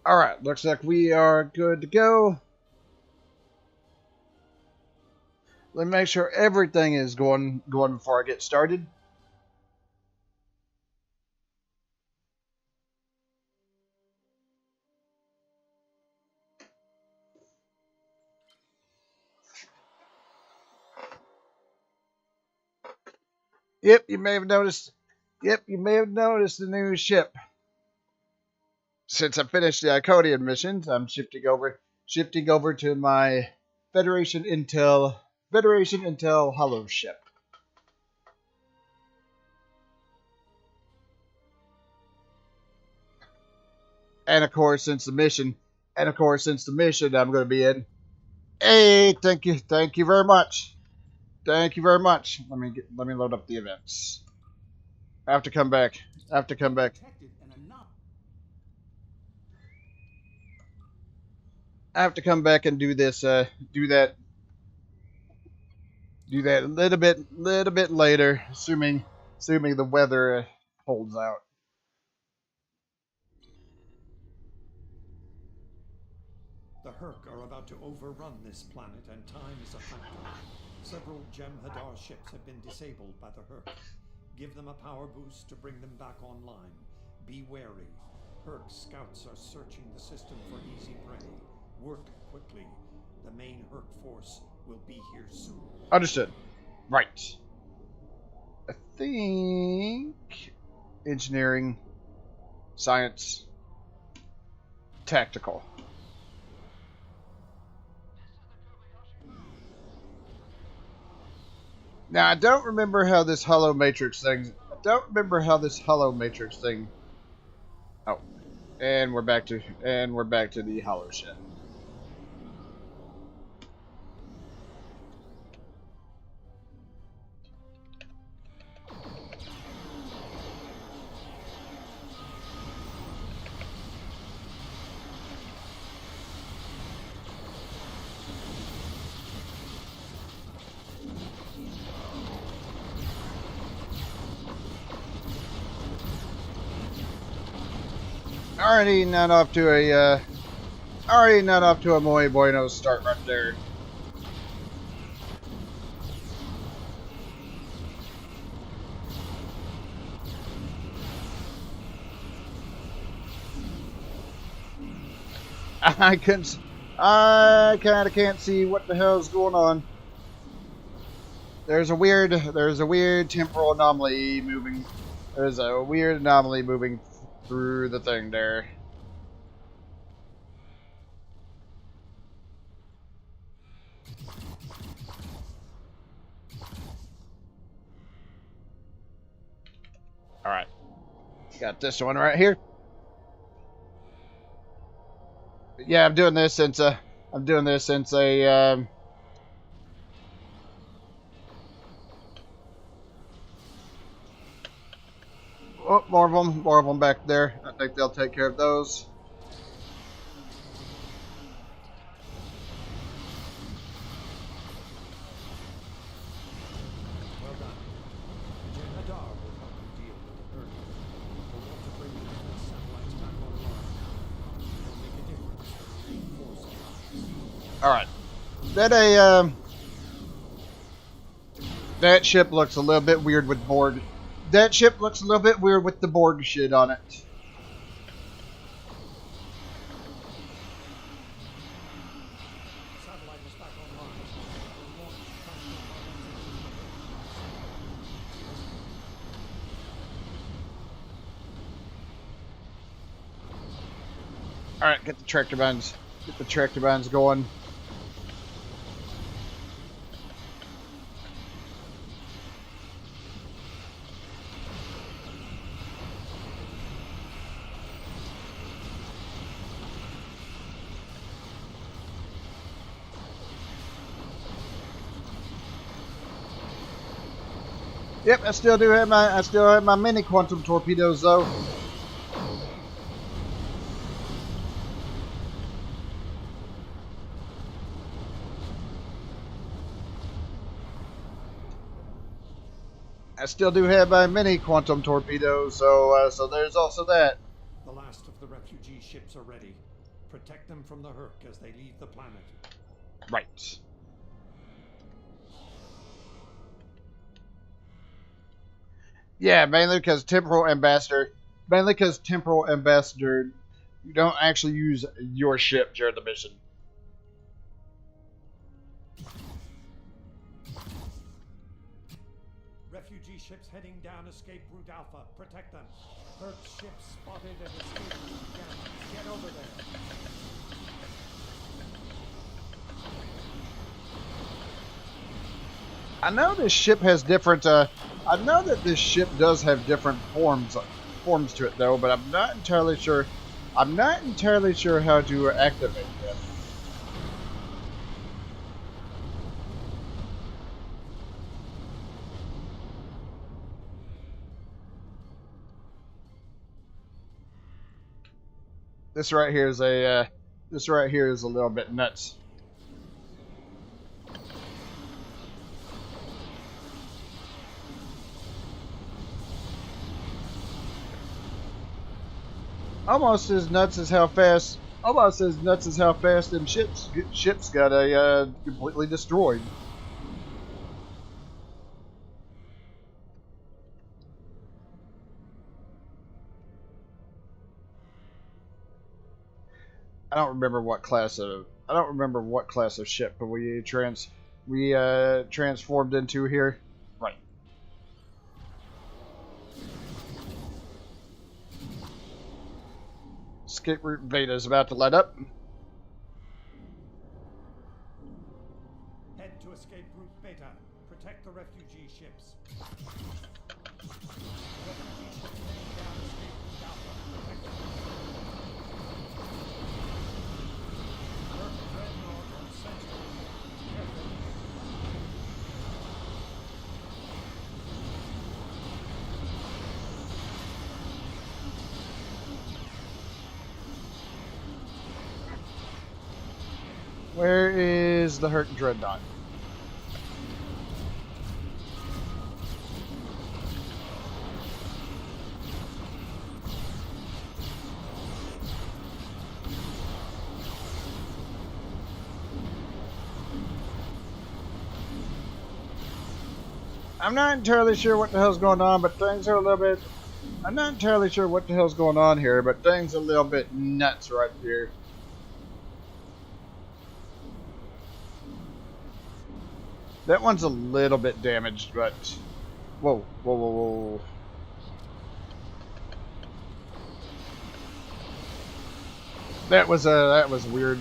Alright, looks like we are good to go. Let me make sure everything is going before I get started. Yep, you may have noticed. Yep, you may have noticed the new ship. Since I finished the Icodian missions, I'm shifting over to my Federation Intel Hollow ship. And of course, since the mission, I'm going to be in. Hey, thank you very much. Thank you very much. Let me load up the events. I have to come back. I have to come back. I have to come back and do this. Do that a little bit later, assuming the weather holds out. The Herc are about to overrun this planet, and time is a factor. Several Jem'Hadar ships have been disabled by the Herc. Give them a power boost to bring them back online. Be wary. Herc scouts are searching the system for easy prey. Work quickly. The main Herc force will be here soon. Understood. Right. I think engineering, science, tactical. Now I don't remember how this hollow matrix thing. Oh, and we're back to the hollow ship. Already not off to a muy bueno start right there. I kind of can't see what the hell's going on. There's a weird temporal anomaly moving. There's a weird anomaly moving through the thing there. All right, got this one right here. Yeah, I'm doing this since a oh, more of them back there. I think they'll take care of those. Well done. The Jem'Hadar will help you deal with the Herc. We'll want to bring the defense satellites back online. It'll make a difference for the main force alliance. All right, that ship looks a little bit weird with Borg. That ship looks a little bit weird with the Borg shit on it. Satellite is back online. We'll launch All right, get the tractor bands. Get the tractor bands going. Yep, I still have my mini quantum torpedoes though. I still do have my mini quantum torpedoes, so there's also that. The last of the refugee ships are ready. Protect them from the Herc as they leave the planet. Right. Yeah, mainly because Temporal Ambassador. Mainly because Temporal Ambassador, you don't actually use your ship during the mission. Refugee ships heading down escape route Alpha. Protect them. Herc ships spotted at escape route Gamma. Get over there. I know this ship has different. I know that this ship does have different forms to it though, but I'm not entirely sure. I'm not entirely sure how to activate them. This right here is a. This right here is a little bit nuts. Almost as nuts as how fast. Almost as nuts as how fast them ships got completely destroyed. I don't remember what class of ship we transformed into here. Right. Escape route Beta is about to light up. Head to escape route Beta. Protect the refugee ships. Refugee ships heading down escape route Alpha. Protect them. Herc dreadnought on sentry. Careful. Where is the Herc Dreadnought? I'm not entirely sure what the hell's going on, but things are a little bit. I'm not entirely sure what the hell's going on here, but things are a little bit nuts right here. That one's a little bit damaged, but whoa, whoa, whoa, whoa. That was weird.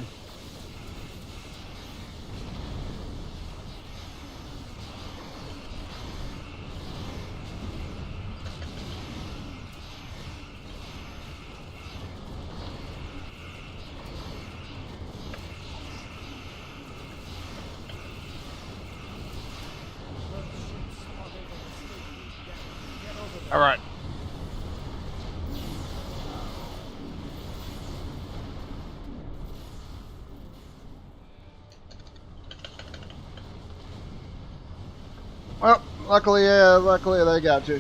All right. Well, luckily they got you.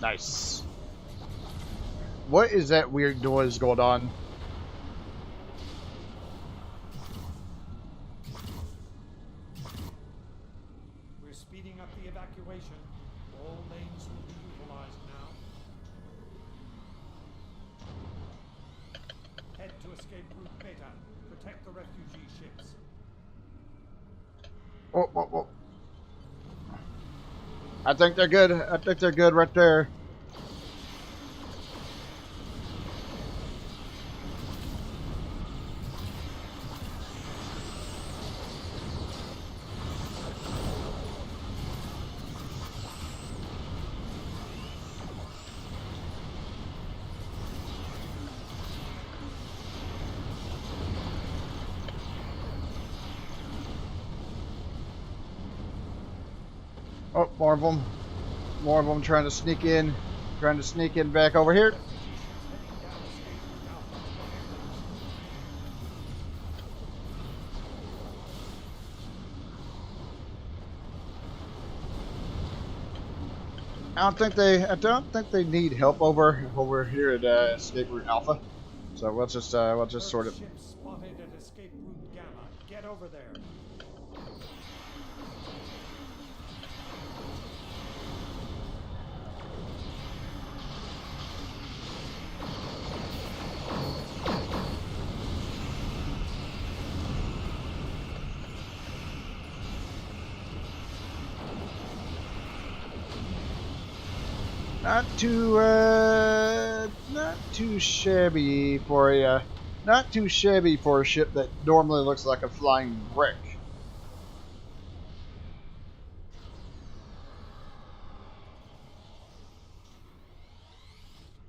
Nice. What is that weird noise going on? We're speeding up the evacuation. All lanes will be utilized now. Head to escape route Beta. Protect the refugee ships. Whoa, whoa, whoa. I think they're good. I think they're good right there. Oh, more of them. More of them trying to sneak in. Trying to sneak in back over here. I don't think they need help over here at Escape Route Alpha. So we'll just Herc sort of. ship spotted at escape route Gamma. Get over there. Not too shabby for a not too shabby for a ship that normally looks like a flying brick.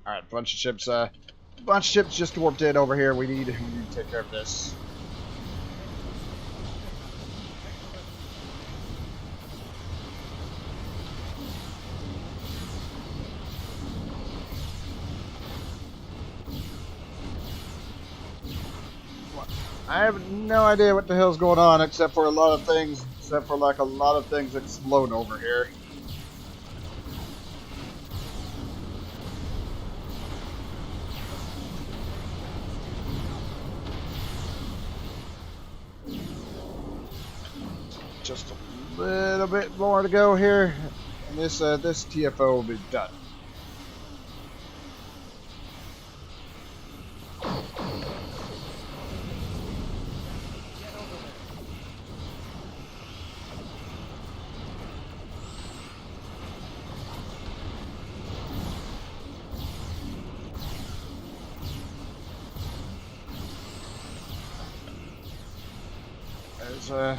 All right, bunch of ships just warped in over here. We need to take care of this. I have no idea what the hell's going on, except for like a lot of things explode over here. Just a little bit more to go here, and this TFO will be done. There's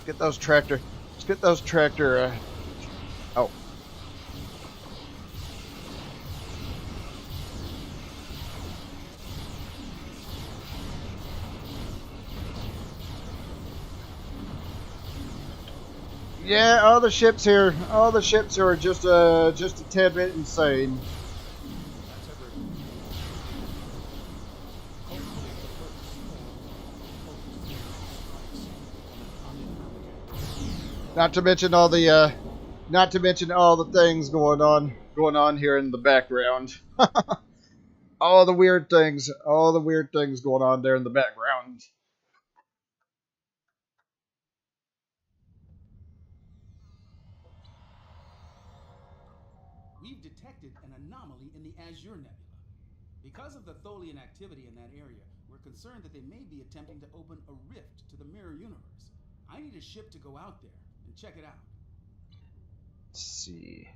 get those tractor. Let's get those tractor. Oh, yeah. All the ships here are just a tad bit insane. Not to mention all the not to mention all the things going on here in the background. All the weird things going on there in the background. We've detected an anomaly in the Azure Nebula. Because of the Tholian activity in that area, we're concerned that they may be attempting to open a rift to the mirror universe. I need a ship to go out there and check it out. Let's see.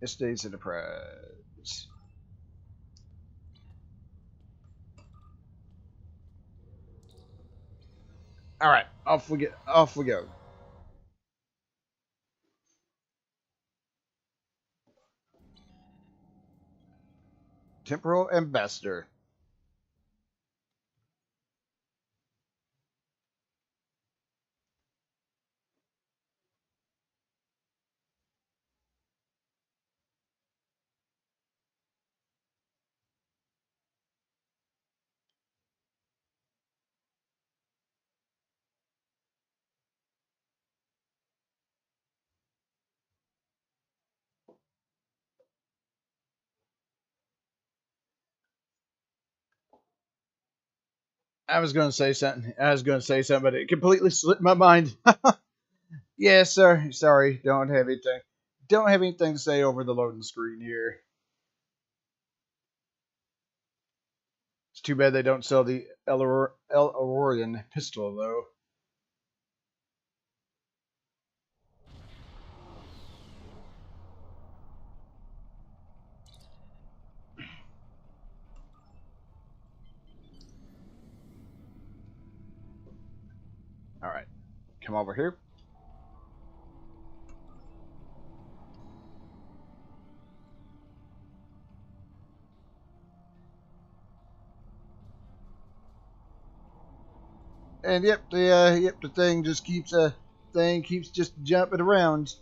Yesterday's Enterprise. All right, off we get. Off we go. Temporal Ambassador. I was going to say something. But it completely slipped my mind. Yes, sir. Sorry, don't have anything. Don't have anything to say over the loading screen here. It's too bad they don't sell the El Aurorian pistol, though. All right, come over here. And yep, the thing keeps just jumping around.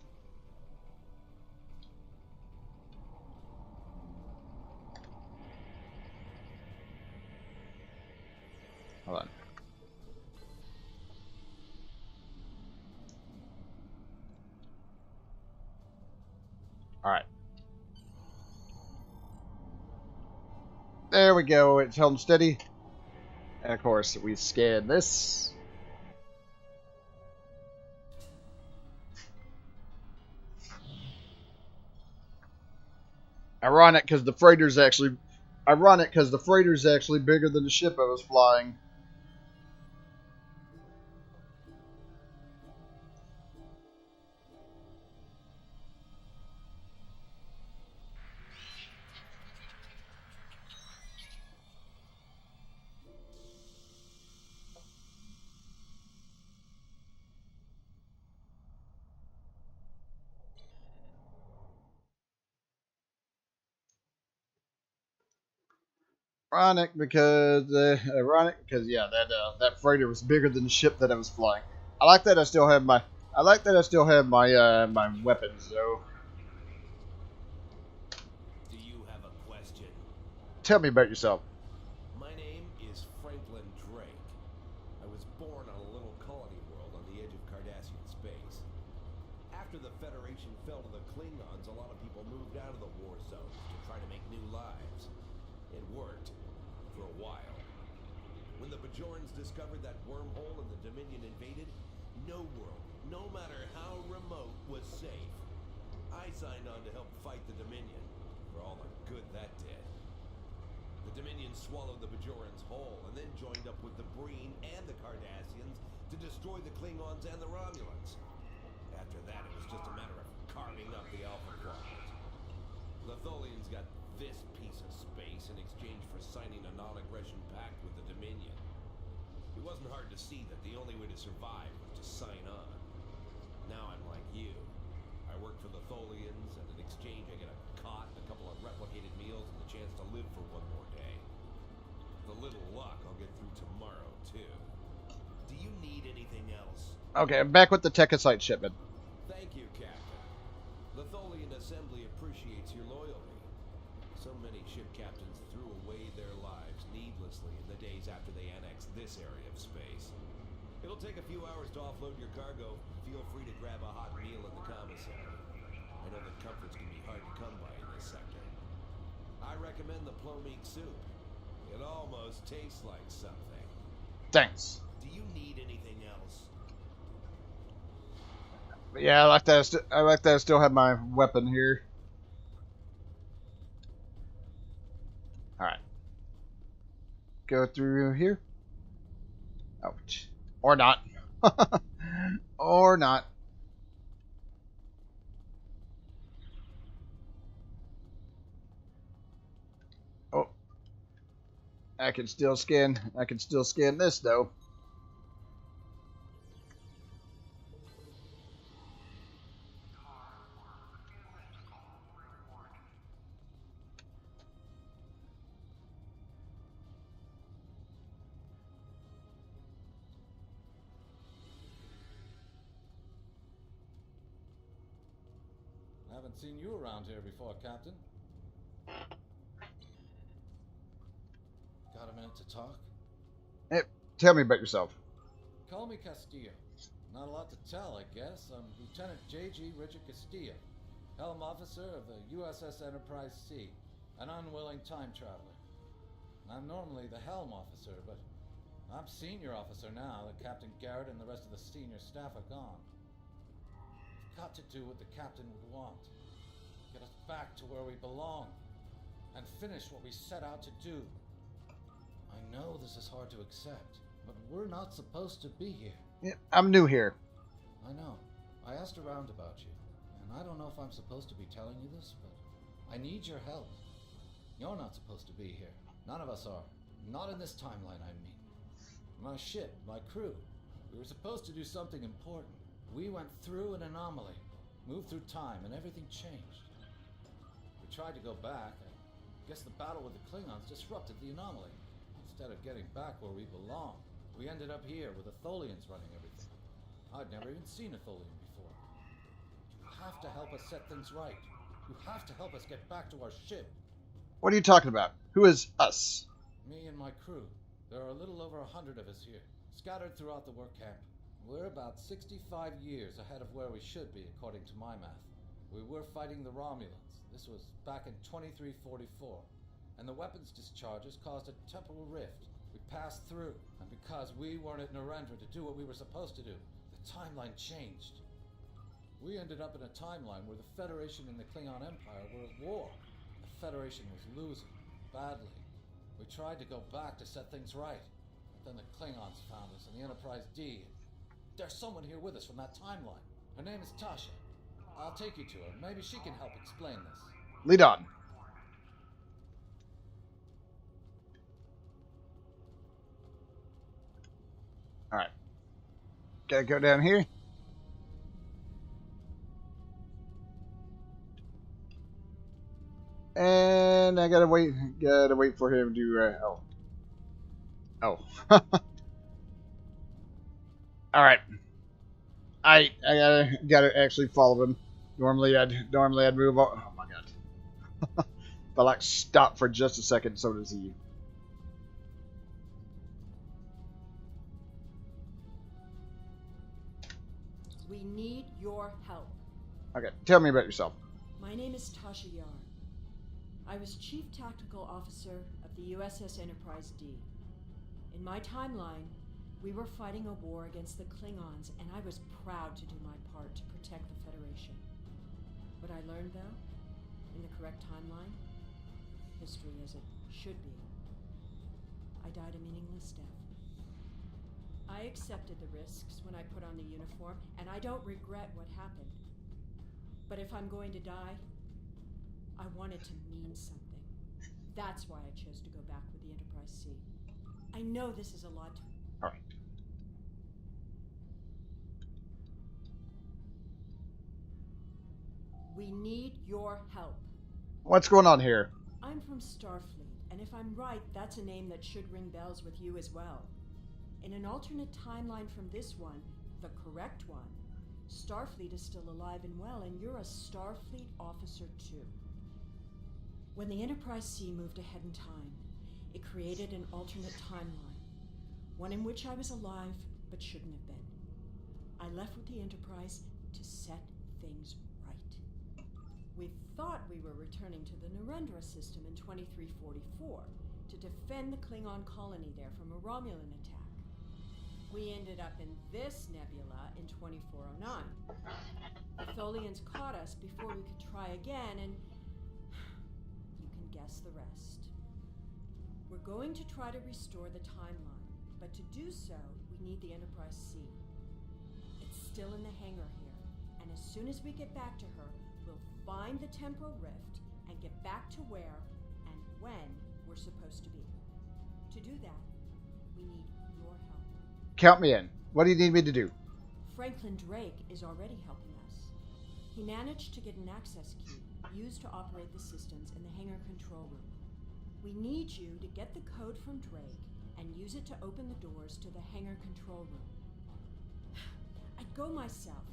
Hold on. Alright. There we go. It's held steady. And of course, we scan this. Ironic because the freighter's actually bigger than the ship I was flying. Ironic because yeah, that freighter was bigger than the ship that I was flying. I like that I still have my my weapons though. Do you have a question? Tell me about yourself. My name is Franklin Drake. I was born on a little colony world on the edge of Cardassian space. After the Federation fell to the Klingons, a lot of people moved out of the war zones to try to make new lives. It worked. For a while. When the Bajorans discovered that wormhole and the Dominion invaded, no world, no matter how remote, was safe. I signed on to help fight the Dominion, for all the good that did. The Dominion swallowed the Bajorans whole, and then joined up with the Breen and the Cardassians to destroy the Klingons and the Romulans. After that, it was just a matter of carving up the Alpha Quadrant. The Tholians got this piece of space in exchange for signing a non-aggression pact with the Dominion. It wasn't hard to see that the only way to survive was to sign on. Now I'm like you. I work for the Tholians, and in exchange I get a cot, a couple of replicated meals, and the chance to live for one more day. With a little luck, I'll get through tomorrow, too. Do you need anything else? Okay, I'm back with the Techosite shipment. Thank you, Captain. The Tholian Assembly appreciates your loyalty. So many ship captains threw away their lives needlessly in the days after they annexed this area of space. It'll take a few hours to offload your cargo. Feel free to grab a hot meal in the commissary. I know that comforts can be hard to come by in this sector. I recommend the plomeek soup. It almost tastes like something. Thanks. Do you need anything else? But yeah, I like that. I still have my weapon here. All right. Go through here. Ouch. Or not. Or not. Oh. I can still scan this though. I haven't seen you around here before, Captain. Got a minute to talk? Hey, tell me about yourself. Call me Castillo. Not a lot to tell, I guess. I'm Lieutenant J.G. Richard Castillo, Helm Officer of the USS Enterprise C, an unwilling time traveler. I'm normally the Helm Officer, but I'm Senior Officer now that Captain Garrett and the rest of the senior staff are gone. We've got to do what the Captain would want. Get us back to where we belong, and finish what we set out to do. I know this is hard to accept, but we're not supposed to be here. Yeah, I'm new here. I know. I asked around about you, and I don't know if I'm supposed to be telling you this, but I need your help. You're not supposed to be here. None of us are. Not in this timeline, I mean. My ship, my crew, we were supposed to do something important. We went through an anomaly, moved through time, and everything changed. We tried to go back. I guess the battle with the Klingons disrupted the anomaly. Instead of getting back where we belong, we ended up here with the Tholians running everything. I'd never even seen a Tholian before. You have to help us set things right. You have to help us get back to our ship. What are you talking about? Who is us? Me and my crew. There are a little over 100 of us here, scattered throughout the work camp. We're about 65 years ahead of where we should be, according to my math. We were fighting the Romulans. This was back in 2344. And the weapons discharges caused a temporal rift. We passed through, and because we weren't at Narendra to do what we were supposed to do, the timeline changed. We ended up in a timeline where the Federation and the Klingon Empire were at war. The Federation was losing, badly. We tried to go back to set things right, but then the Klingons found us in the Enterprise D. There's someone here with us from that timeline. Her name is Tasha. I'll take you to her. Maybe she can help explain this. Lead on. Alright. Gotta go down here. And I gotta wait for him to, oh. Alright. I gotta actually follow him. Normally I'd move on. Oh my god. But like stop for just a second, so does he. We need your help. Okay, tell me about yourself. My name is Tasha Yar. I was Chief Tactical Officer of the USS Enterprise D. In my timeline, we were fighting a war against the Klingons, and I was proud to do my part to protect the Federation. What I learned, though, in the correct timeline, history as it should be, I died a meaningless death. I accepted the risks when I put on the uniform, and I don't regret what happened. But if I'm going to die, I want it to mean something. That's why I chose to go back with the Enterprise C. I know this is a lot to... Alright. We need your help. What's going on here? I'm from Starfleet, and if I'm right, that's a name that should ring bells with you as well. In an alternate timeline from this one, the correct one, Starfleet is still alive and well, and you're a Starfleet officer too. When the Enterprise C moved ahead in time, it created an alternate timeline, one in which I was alive but shouldn't have been. I left with the Enterprise to set things right. We thought we were returning to the Narendra system in 2344 to defend the Klingon colony there from a Romulan attack. We ended up in this nebula in 2409. The Tholians caught us before we could try again, and you can guess the rest. We're going to try to restore the timeline, but to do so, we need the Enterprise C. It's still in the hangar here, and as soon as we get back to her, we'll find the temporal rift and get back to where and when we're supposed to be. To do that, we need your help. Count me in. What do you need me to do? Franklin Drake is already helping us. He managed to get an access key used to operate the systems in the hangar control room. We need you to get the code from Drake and use it to open the doors to the hangar control room. I'd go myself,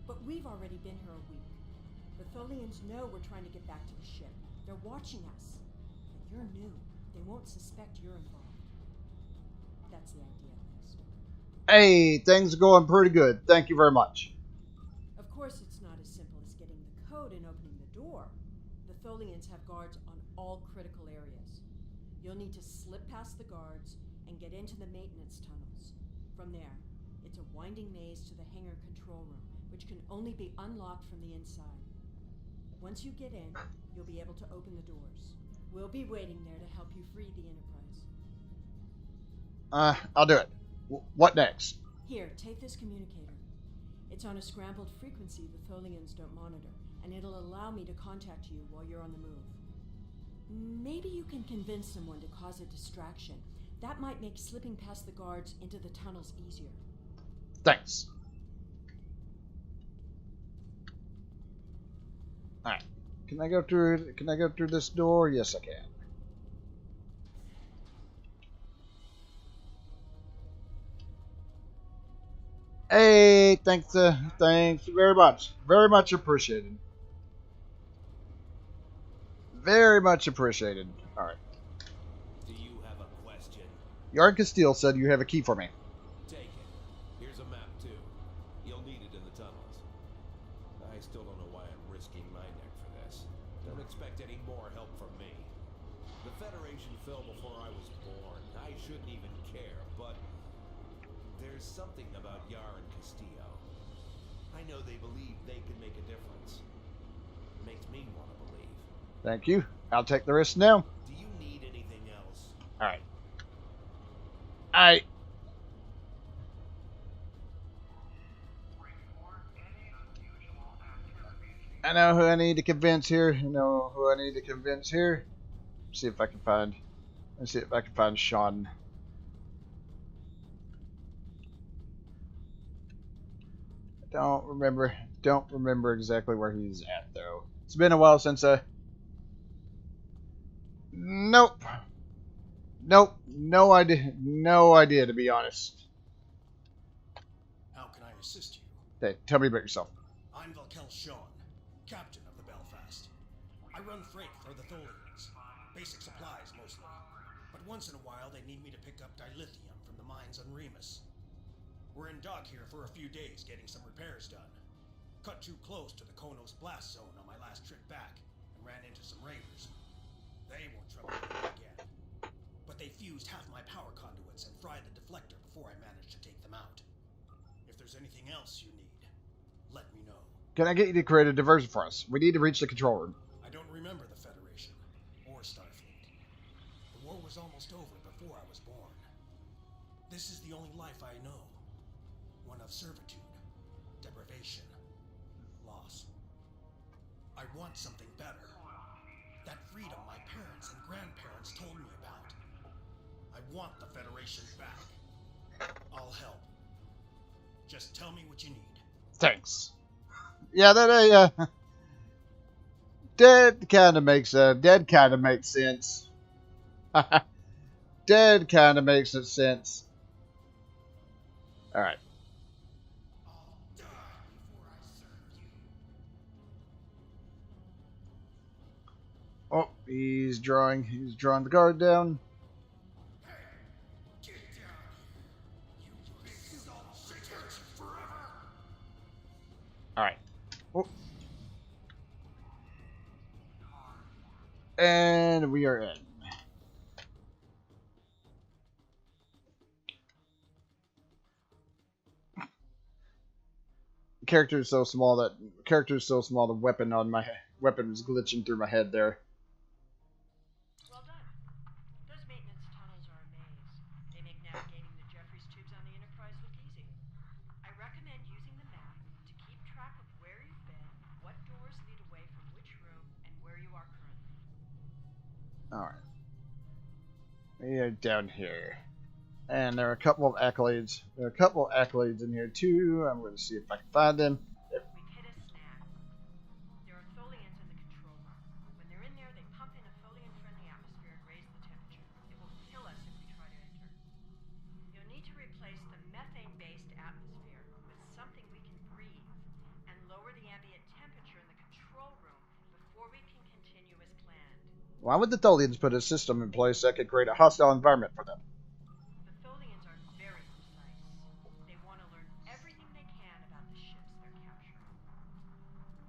but we've already been here a week. The Tholians know we're trying to get back to the ship. They're watching us. But you're new. They won't suspect you're involved. That's the idea of this story. Hey, things are going pretty good. Thank you very much. Of course, it's not as simple as getting the code and opening the door. The Tholians have guards on all critical areas. You'll need to slip past the guards and get into the maintenance tunnels. From there, it's a winding maze to the hangar control room, which can only be unlocked from the inside. Once you get in, you'll be able to open the doors. We'll be waiting there to help you free the Enterprise. I'll do it. What next? Here, take this communicator. It's on a scrambled frequency the Tholians don't monitor, and it'll allow me to contact you while you're on the move. Maybe you can convince someone to cause a distraction. That might make slipping past the guards into the tunnels easier. Thanks. Alright. Can I go through this door? Yes, I can. Hey, thanks very much. Very much appreciated. Very much appreciated. Alright. Do you have a question? Yarn Castile said you have a key for me. Take it. Here's a map, too. You'll need it in the tunnels. I still don't know why I'm risking Federation fell before I was born. I shouldn't even care, but there's something about Yar and Castillo. I know they believe they can make a difference. Makes me want to believe. Thank you. I'll take the risk now. Do you need anything else? Alright. I know who I need to convince here. See if I can find. Let's see if I can find Sean. Don't remember exactly where he's at though. It's been a while since Nope. No idea to be honest. How can I assist you? Hey, tell me about yourself. I'm Valkel Sean, captain of the Belfast. I run freight for the Tholians. Basic supplies mostly. But once in a while they need me to pick up dilithium from the mines on Remus. We're in dock here for a few days getting some repairs done. Cut too close to the Konos blast zone on my last trip back and ran into some raiders. They won't trouble me again. But they fused half my power conduits and fried the deflector before I managed to take them out. If there's anything else you need, let me know. Can I get you to create a diversion for us? We need to reach the control room. I don't remember the Federation or Starfleet. The war was almost over before I was born. This is the only life I know. One of servitude, deprivation, loss. I want something better. That freedom my parents and grandparents told me about. I want the Federation back. I'll help. Just tell me what you need. Thanks. Yeah, that dead kind of makes sense. Dead kind of makes sense. All right. I'll die before I serve you. Oh, he's drawing the guard down. Hey, get down here. You big salt forever. All right. Oh. And we are in. Character is so small the weapon was glitching through my head there. Well done. Those maintenance tunnels are a maze. They make navigating the Jeffries tubes on the Enterprise look easy. I recommend using the map to keep track of where you've been, what doors lead away from which room, and where you are currently. Alright. We are down here. And there are a couple of accolades. In here too. I'm going to see if I can find them. We've hit a snag. There are Tholians in the control room. When they're in there, they pump in a Tholian-friendly atmosphere and raise the temperature. It will kill us if we try to enter. You'll need to replace the methane-based atmosphere with something we can breathe, and lower the ambient temperature in the control room before we can continue as planned. Why would the Tholians put a system in place that could create a hostile environment for them? The Tholians are very precise. They want to learn everything they can about the ships they're capturing.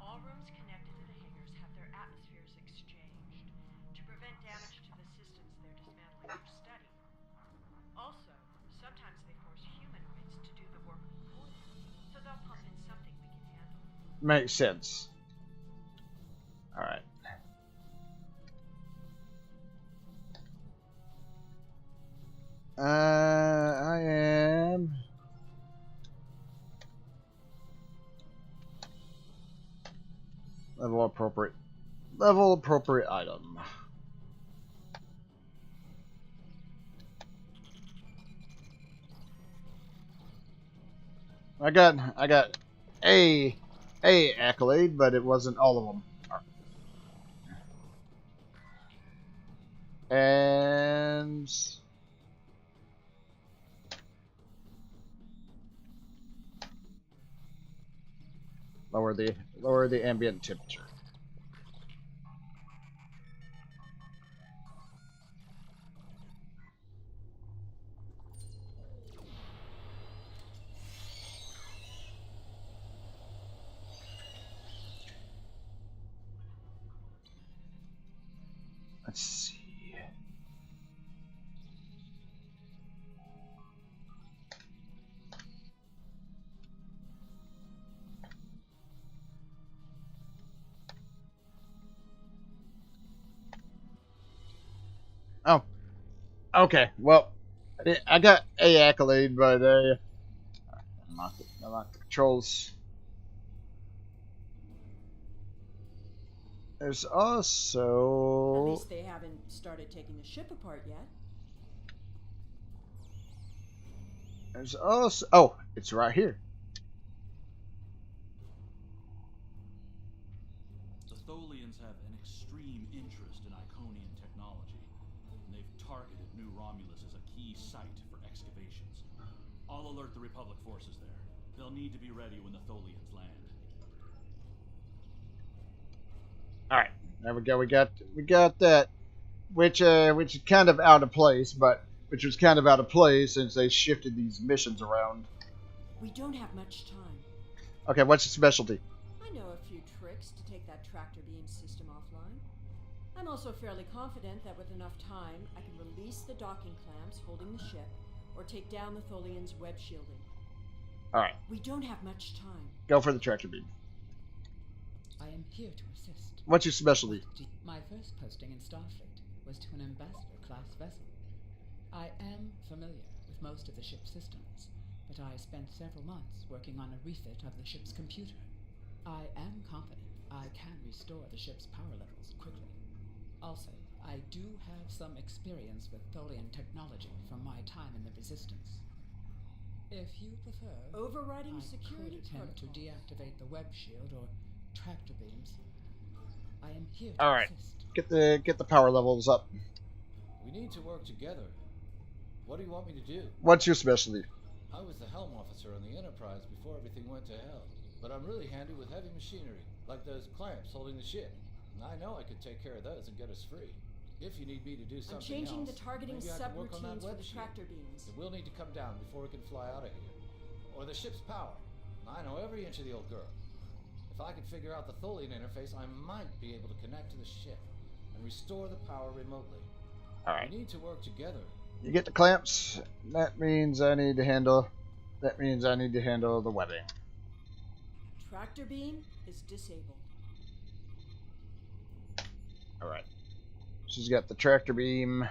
All rooms connected to the hangars have their atmospheres exchanged to prevent damage to the systems they're dismantling for study. Also, sometimes they force humanoids to do the work for them, so they'll pump in something we can handle. Makes sense. Alright. I am level appropriate item. I got a accolade, but it wasn't all of them. And lower the ambient temperature. Let's see. Oh, okay. Well, I got a accolade, but unlock the controls. There's At also least they haven't started taking the ship apart yet. oh, it's right here. The Tholians have an extreme interest in Iconian technology, and they've targeted New Romulus as a key site for excavations. I'll alert the Republic forces there. They'll need to be ready when the Tholians land. All right, there we go. We got that, which is kind of out of place, but which was kind of out of place since they shifted these missions around. We don't have much time. Okay, what's your specialty? I know a few tricks to take that tractor beam system offline. I'm also fairly confident that with enough time, I can release the docking clamps holding the ship, or take down the Tholian's web shielding. All right, We don't have much time. go for the tractor beam. I am here to assist. What's your specialty? My first posting in Starfleet was to an ambassador-class vessel. I am familiar with most of the ship's systems, but I spent several months working on a refit of the ship's computer. I am confident I can restore the ship's power levels quickly. Also, I do have some experience with Tholian technology from my time in the Resistance. If you prefer, Overriding I security could attempt to protocol. deactivate the web shield or tractor beams. I am here to All right, assist. get the power levels up. We need to work together. What do you want me to do? What's your specialty? I was the helm officer on the Enterprise before everything went to hell. But I'm really handy with heavy machinery, like those clamps holding the ship. And I know I could take care of those and get us free. If you need me to do something I'm changing else, the targeting maybe I can work on that subroutines for web the shield. tractor beams. It will need to come down before we can fly out of here. Or the ship's power. I know every inch of the old girl. If I could figure out the Tholian interface, I might be able to connect to the ship and restore the power remotely. All right, We need to work together. you get the clamps. That means I need to handle. That means I need to handle the webbing. Tractor beam is disabled. All right, she's got the tractor beam.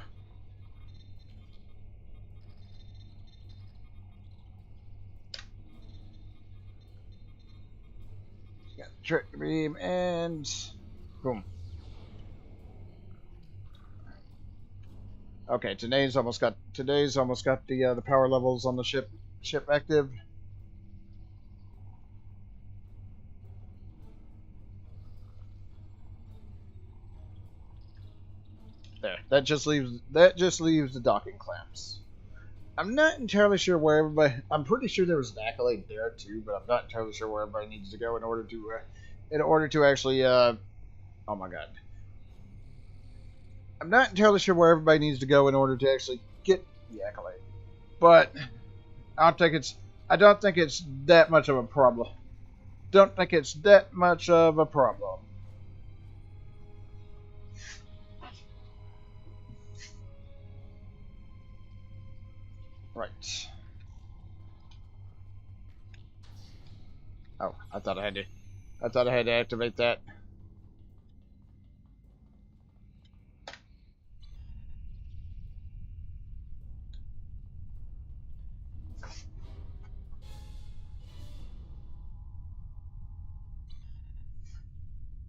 Got the tractor beam and boom. Okay, today's almost got the power levels on the ship active. There. That just leaves the docking clamps. I'm not entirely sure where everybody. I'm pretty sure there was an accolade there too, but I'm not entirely sure where everybody needs to go in order to actually. Oh my god. I'm not entirely sure where everybody needs to go in order to actually get the accolade, but I don't think it's that much of a problem. Don't think it's that much of a problem. Right. Oh, I thought I had to activate that.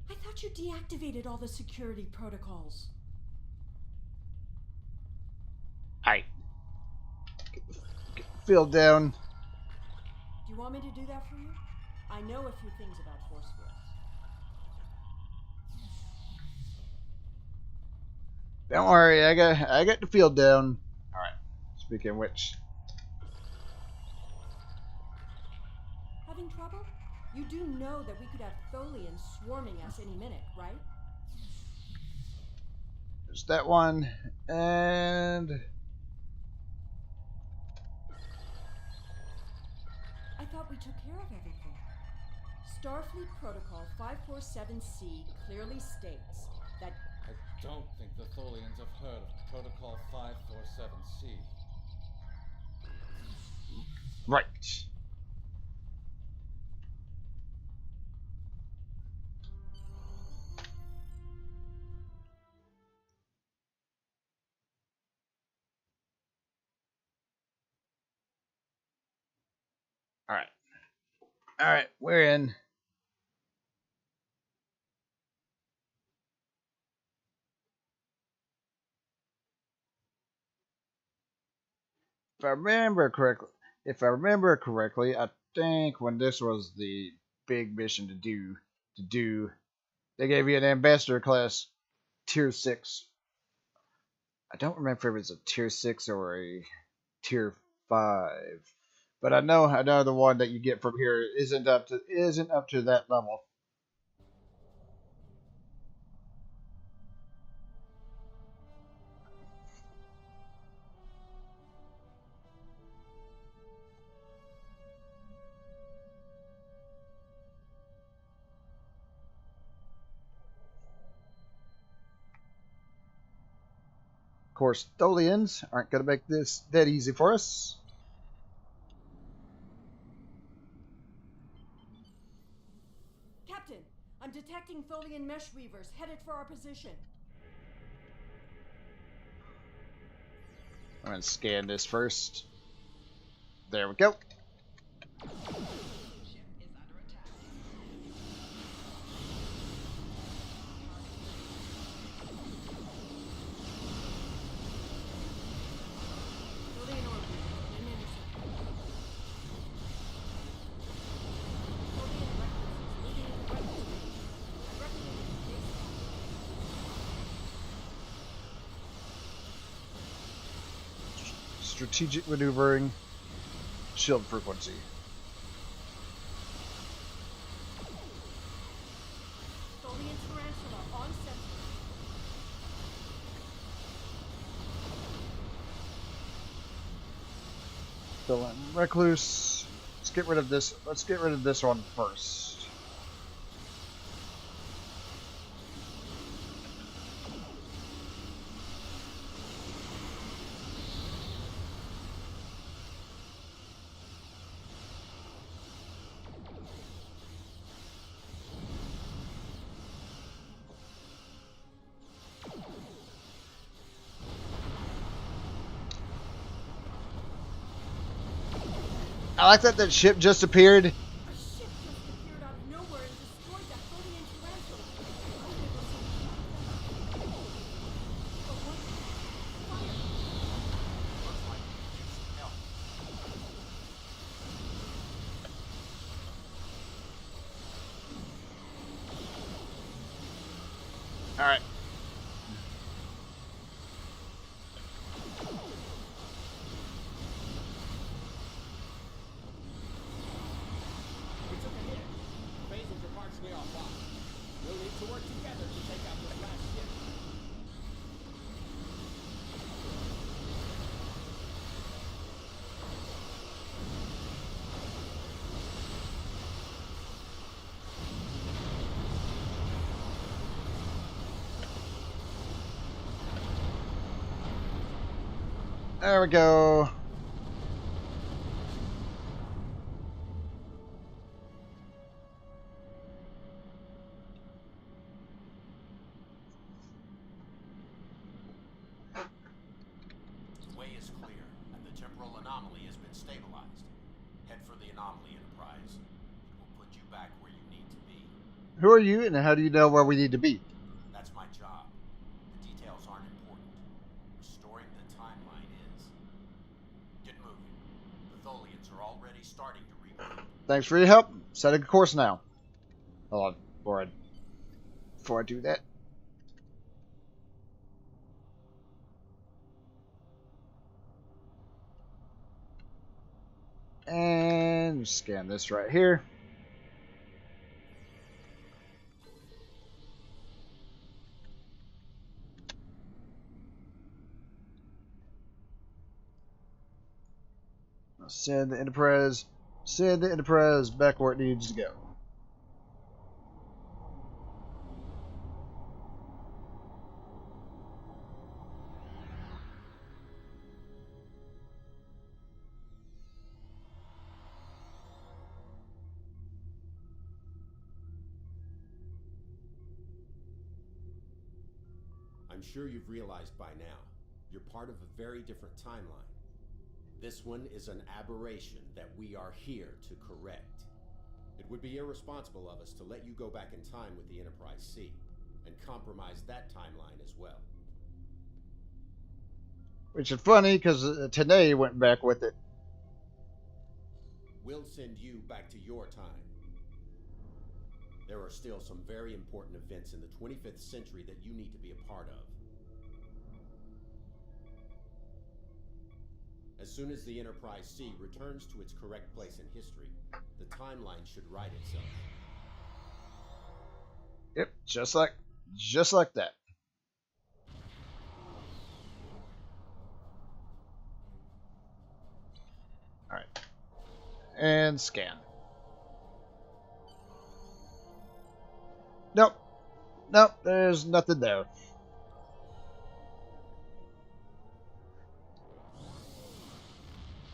I thought you deactivated all the security protocols. Alright. Get the field down. Do you want me to do that for you? I know a few things about force fields. Don't worry, I got the field down. Alright. Speaking of which. Having trouble? You do know that we could have Tholians swarming us any minute, right? There's that one. And I thought we took care of everything. Starfleet Protocol 547C clearly states that I don't think the Tholians have heard of Protocol 547C. right. All right. All right. We're in. If I remember correctly, I think when this was the big mission to do, they gave you an ambassador class tier 6. I don't remember if it was a tier 6 or a tier 5. But I know the one that you get from here isn't up to that level. Of course, Tholians aren't going to make this that easy for us. Captain, I'm detecting Tholian mesh weavers headed for our position. I'm going to scan this first. There we go. Tholian orbiters in intercept. Tholian recluses moving into weapons range. I recommend you stay strong. Strategic maneuvering, shield frequency. Tholian tarantula on center. Tholian recluse. Let's get rid of this. Let's get rid of this one first. I like that ship just appeared. A ship just appeared out of nowhere and destroyed that Tholian tarantula. I'm gonna go see. Oh, what? Fire! Looks like we could use some help. All right. We took a hit. Phasers are partially offline. We'll need to work together to take out this last ship. There we go. The way is clear, and the temporal anomaly has been stabilized. Head for the anomaly, Enterprise. It will put you back where you need to be. Who are you, and how do you know where we need to be? That's my job. The details aren't important. Restoring the timeline is. Get moving. The Tholians are already starting to regroup. Thanks for your help. Setting a course now. Hold on, before I do that. And scan this right here. Send the Enterprise back where it needs to go. I'm sure you've realized by now, you're part of a very different timeline. This one is an aberration that we are here to correct. It would be irresponsible of us to let you go back in time with the Enterprise C, and compromise that timeline as well. Which is funny, because today went back with it. We'll send you back to your time. There are still some very important events in the 25th century that you need to be a part of. As soon as the Enterprise C returns to its correct place in history, the timeline should right itself. Yep, just like that. All right, and scan. Nope, there's nothing there.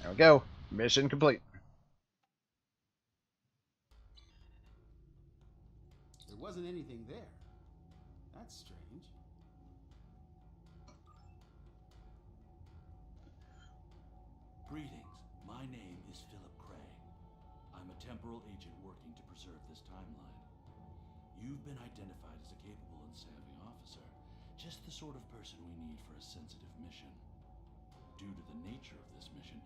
There we go. Mission complete. There wasn't anything there. That's strange. Greetings. My name is Philip Craig. I'm a temporal agent working to preserve this timeline. You've been identified as a capable and savvy officer, just the sort of person we need for a sensitive mission. Due to the nature of this mission,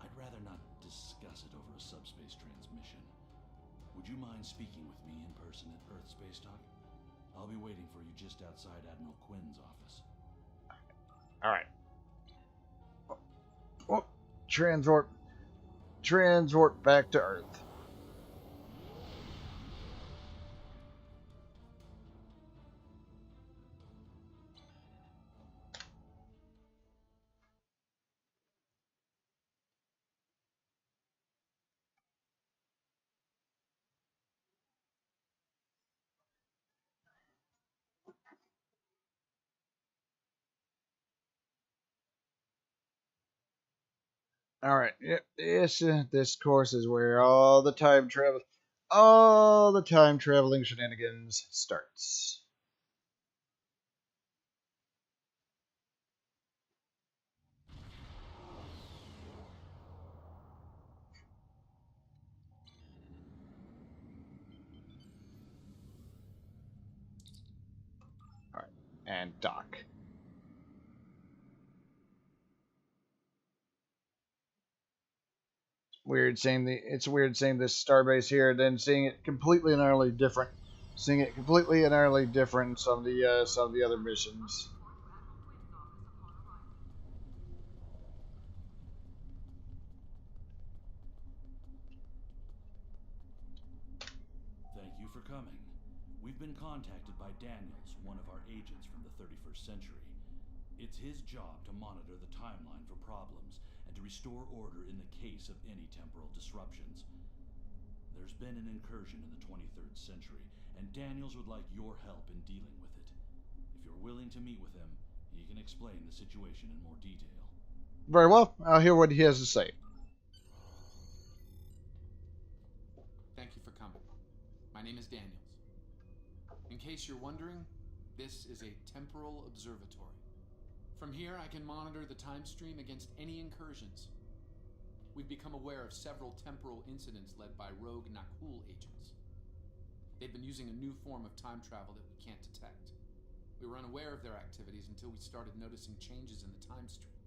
I'd rather not discuss it over a subspace transmission. Would you mind speaking with me in person at Earth Space Dock? I'll be waiting for you just outside Admiral Quinn's office. All right. Oh, transport back to Earth. All right. Yep. This course is where all the time traveling shenanigans starts. All right, and dock. It's weird seeing this starbase here, and then seeing it completely and utterly different. Seeing it completely and utterly different in some of the other missions. Thank you for coming. We've been contacted by Daniels, one of our agents from the 31st century. It's his job to monitor the timeline for problems and to restore order in the case of any temporal disruptions. There's been an incursion in the 23rd century, and Daniels would like your help in dealing with it. If you're willing to meet with him, he can explain the situation in more detail. Very well. I'll hear what he has to say. Thank you for coming. My name is Daniels. In case you're wondering, this is a temporal observatory. From here, I can monitor the time stream against any incursions. We've become aware of several temporal incidents led by rogue Nakul agents. They've been using a new form of time travel that we can't detect. We were unaware of their activities until we started noticing changes in the time stream.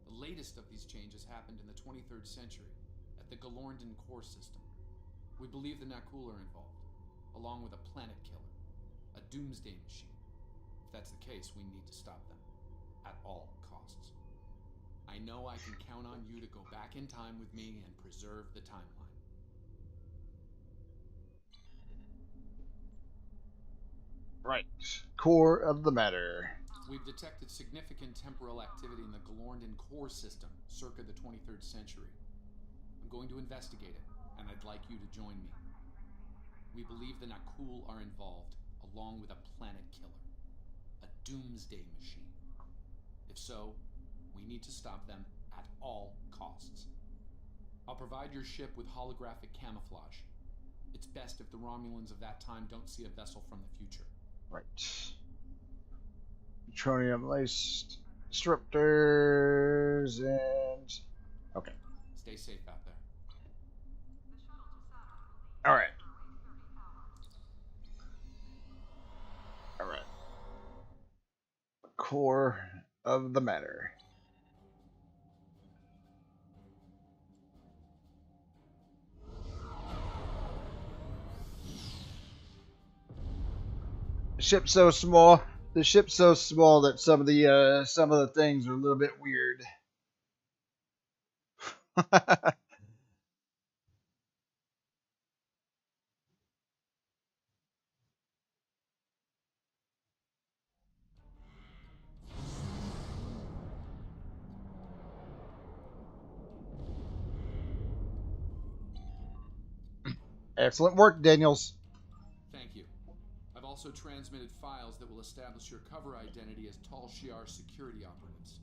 The latest of these changes happened in the 23rd century, at the Galorndon core system. We believe the Nakul are involved, along with a planet killer, a doomsday machine. If that's the case, we need to stop them, at all costs. I know I can count on you to go back in time with me and preserve the timeline. Right. Core of the matter. We've detected significant temporal activity in the Galorndon core system circa the 23rd century. I'm going to investigate it, and I'd like you to join me. We believe the Nakul are involved, along with a planet killer, a doomsday machine. If so, we need to stop them at all costs. I'll provide your ship with holographic camouflage. It's best if the Romulans of that time don't see a vessel from the future. Right. Neutronium laced disruptors and... Okay. safe out there. All right. All right. Core of the matter. The ship's so small. The ship's so small that some of the things are a little bit weird. Excellent work, Daniels. Thank you. I've also transmitted files that will establish your cover identity as Tal Shiar security operatives.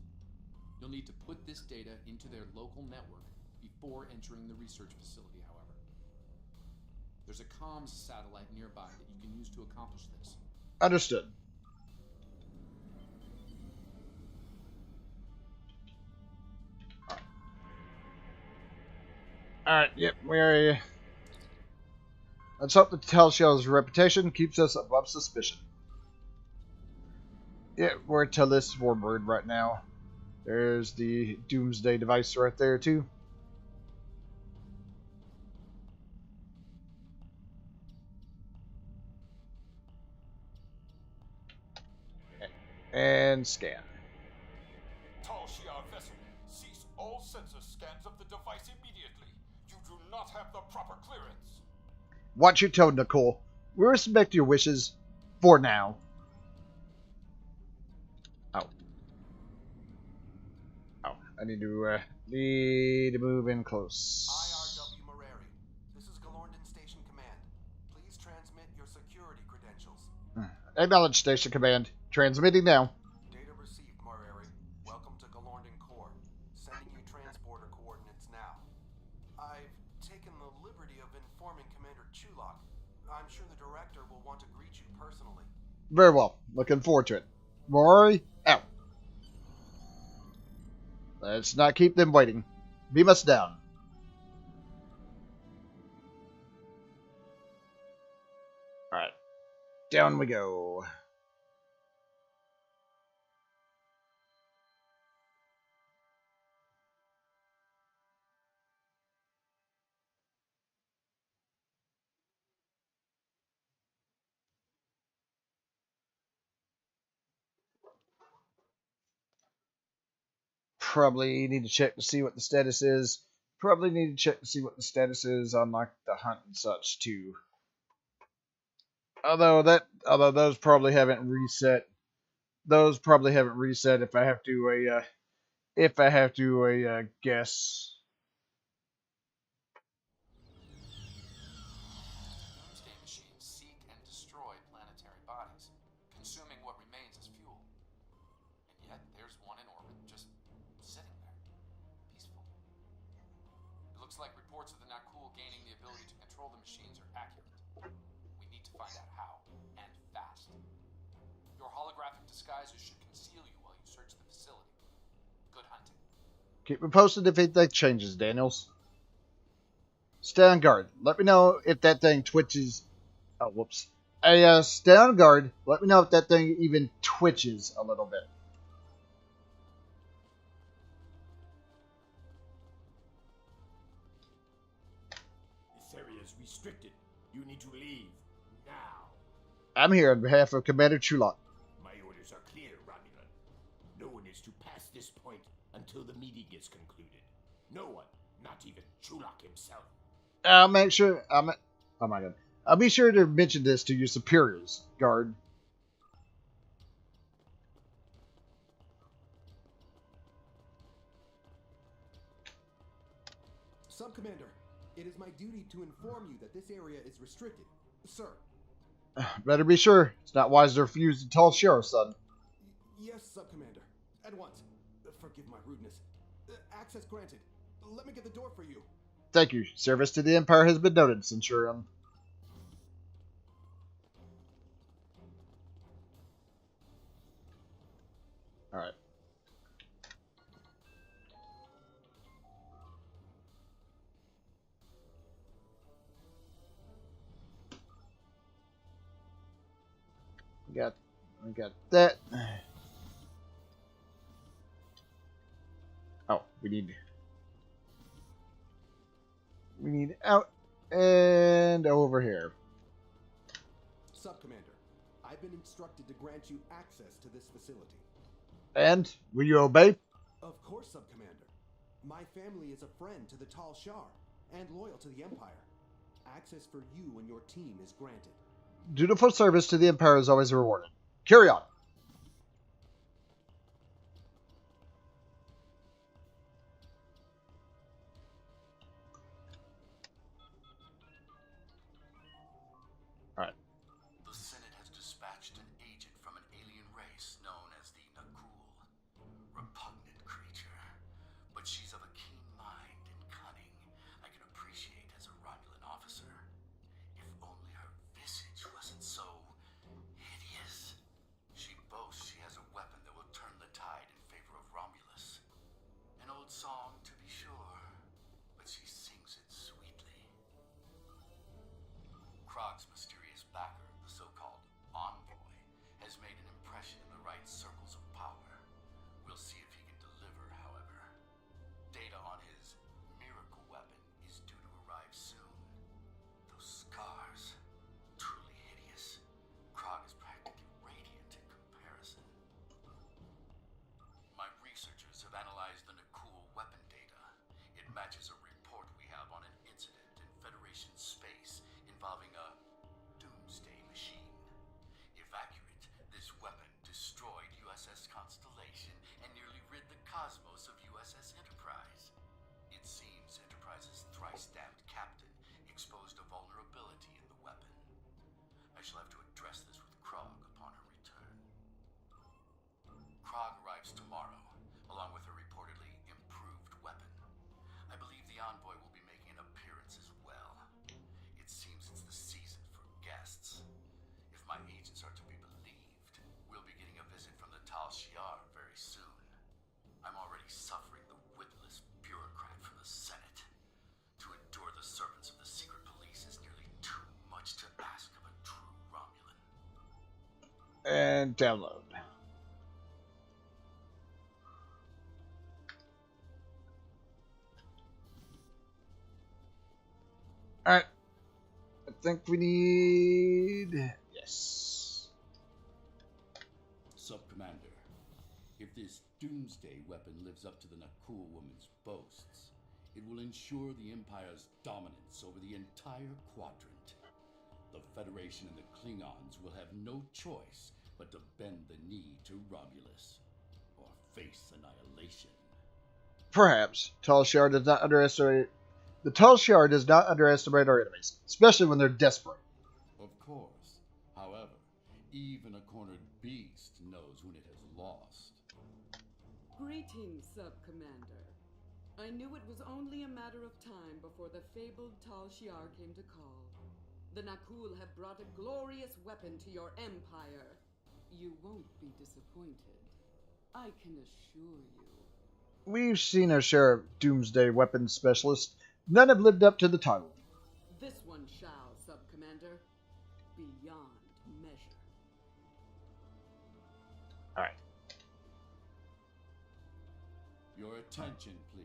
You'll need to put this data into their local network before entering the research facility, however. There's a comms satellite nearby that you can use to accomplish this. Understood. Alright, yep, we're... Let's hope the Telshel's reputation keeps us above suspicion. Yeah, we're at Telis Warbird right now. There's the Doomsday device right there, too. And scan. Tal Shiar vessel, cease all sensor scans of the device immediately. You do not have the proper clearance. Watch your tone, Nicole. We respect your wishes. For now. Oh. Oh, I need to move in close. IRW Moreri. This is Galorndon Station Command. Please transmit your security credentials. Acknowledge Station Command. Transmitting now. Data received, Moreri. Welcome to Galorndon Core. Sending you transporter coordinates now. I've taken the liberty of informing Commander Chulak. I'm sure the director will want to greet you personally. Very well. Looking forward to it. Morari, out. Let's not keep them waiting. Beam us down. Alright. Down we go. Probably need to check to see what the status is. Probably need to check to see what the status is on like the hunt and such too. Although those probably haven't reset. Those probably haven't reset if I have to guess. Doomsday machines seek and destroy planetary bodies, consuming what remains as fuel. And yet there's one in orbit, just sitting there, peaceful. It looks like reports of the Nakul gaining the ability to control the machines are accurate. We need to find out how, and fast. Your holographic disguises should conceal you while you search the facility. Good hunting. Keep me posted if anything changes, Daniels. Stay on guard. Let me know if that thing twitches. Oh, whoops. Stay on guard. Let me know if that thing even twitches a little bit. This area is restricted. You need to leave. Now. I'm here on behalf of Commander Chulak. My orders are clear, Romulan. No one is to pass this point until the meeting is concluded. No one, not even Chulak himself. I'll make sure. Oh my god. I'll be sure to mention this to your superiors, guard. Sub-Commander, it is my duty to inform you that this area is restricted. Sir. Better be sure. It's not wise to refuse to tell Sheriff, son. Yes, Sub-Commander. At once. Forgive my rudeness. Access granted. Let me get the door for you. Thank you. Service to the Empire has been noted, Centurion. Alright. we got that. Oh, we need out and over here. Sub-Commander, I've been instructed to grant you access to this facility. And will you obey? Of course, Sub-Commander. My family is a friend to the Tal Shar and loyal to the Empire. Access for you and your team is granted. Dutiful service to the Empire is always rewarded. Carry on. Alright. The Senate has dispatched an agent from an alien race known as the Nakul. Repugnant creature, but she's of a keen mind and cunning I can appreciate as a Romulan officer. If only her visage wasn't so hideous. She boasts she has a weapon that will turn the tide in favor of Romulus. An old song, to be sure, but she sings it sweetly. Krog's mysterious backer, the so-called envoy, has made an impression in the right circles of power. We'll see if he can deliver, however. Data on his miracle weapon is due to arrive soon. Those scars, truly hideous. Krog is practically radiant in comparison. My researchers have analyzed the Nakul weapon data. It matches a report we have on an incident in Federation space involving a doomsday machine. If accurate, this weapon destroyed USS Constellation and nearly rid the cosmos of USS Enterprise. It seems Enterprise's thrice-damned captain exposed a vulnerability in the weapon. I shall have to address this with Krog upon her return. Krog arrives tomorrow, along with her reportedly improved weapon. I believe the envoy will be making an appearance as well. It seems it's the season for guests. If my agents are to be believed, we'll be getting a visit from the Tal Shiar very soon. I'm already suffering the witless bureaucrat from the Senate. To endure the servants of the secret police is nearly too much to ask of a true Romulan. And download. Alright. I think we need... Yes. Sub-Commander, if this doomsday weapon lives up to the Nakul woman's boasts, it will ensure the Empire's dominance over the entire quadrant. The Federation and the Klingons will have no choice but to bend the knee to Romulus, or face annihilation. Perhaps. Tal Shiar does not underestimate... The Tal Shiar does not underestimate our enemies, especially when they're desperate. Of course. However, even a cornered beast knows when it has lost. Greetings, Sub-Commander. I knew it was only a matter of time before the fabled Tal Shiar came to call. The Nakul have brought a glorious weapon to your empire. You won't be disappointed. I can assure you. We've seen our share of doomsday weapons specialists. None have lived up to the title. This one shall, Sub-Commander. Beyond measure. Alright. Your attention, please.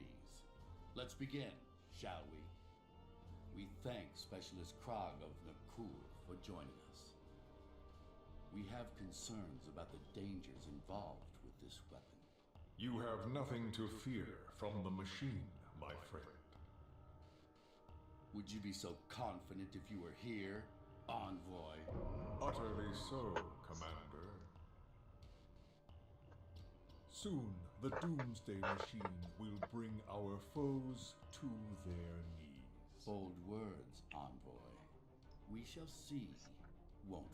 Let's begin, shall we? We thank Specialist Krog of Nakul for joining us. We have concerns about the dangers involved with this weapon. You have nothing to fear from the machine, my friend. Would you be so confident if you were here, Envoy? Utterly so, Commander. Soon, the Doomsday Machine will bring our foes to their knees. Bold words, Envoy. We shall see, won't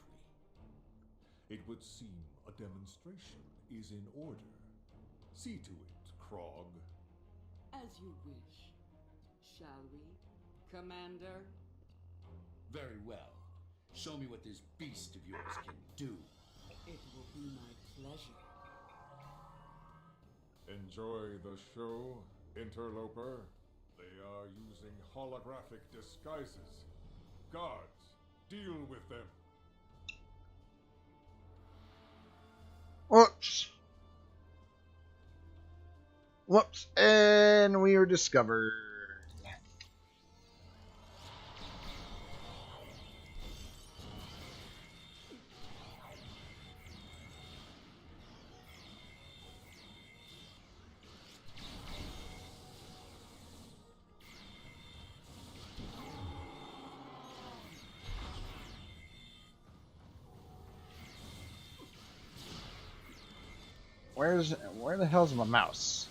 we? It would seem a demonstration is in order. See to it, Krog. As you wish. Shall we, Commander? Very well. Show me what this beast of yours can do. It will be my pleasure. Enjoy the show, interloper. They are using holographic disguises. Guards, deal with them. Whoops. Whoops. And we are discovered. Where the hell's my mouse?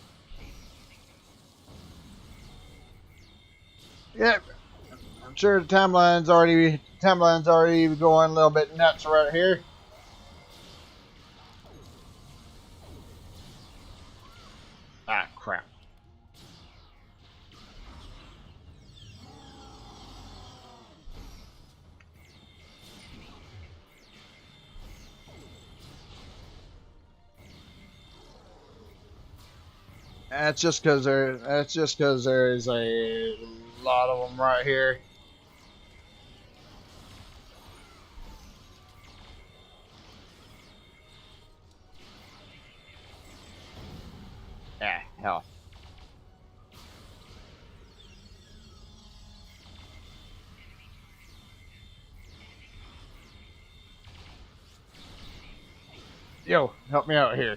Yep. I'm sure the timeline's already going a little bit nuts right here. Ah, crap. That's just because there's a lot of them right here. Ah, hell. Yo, help me out here.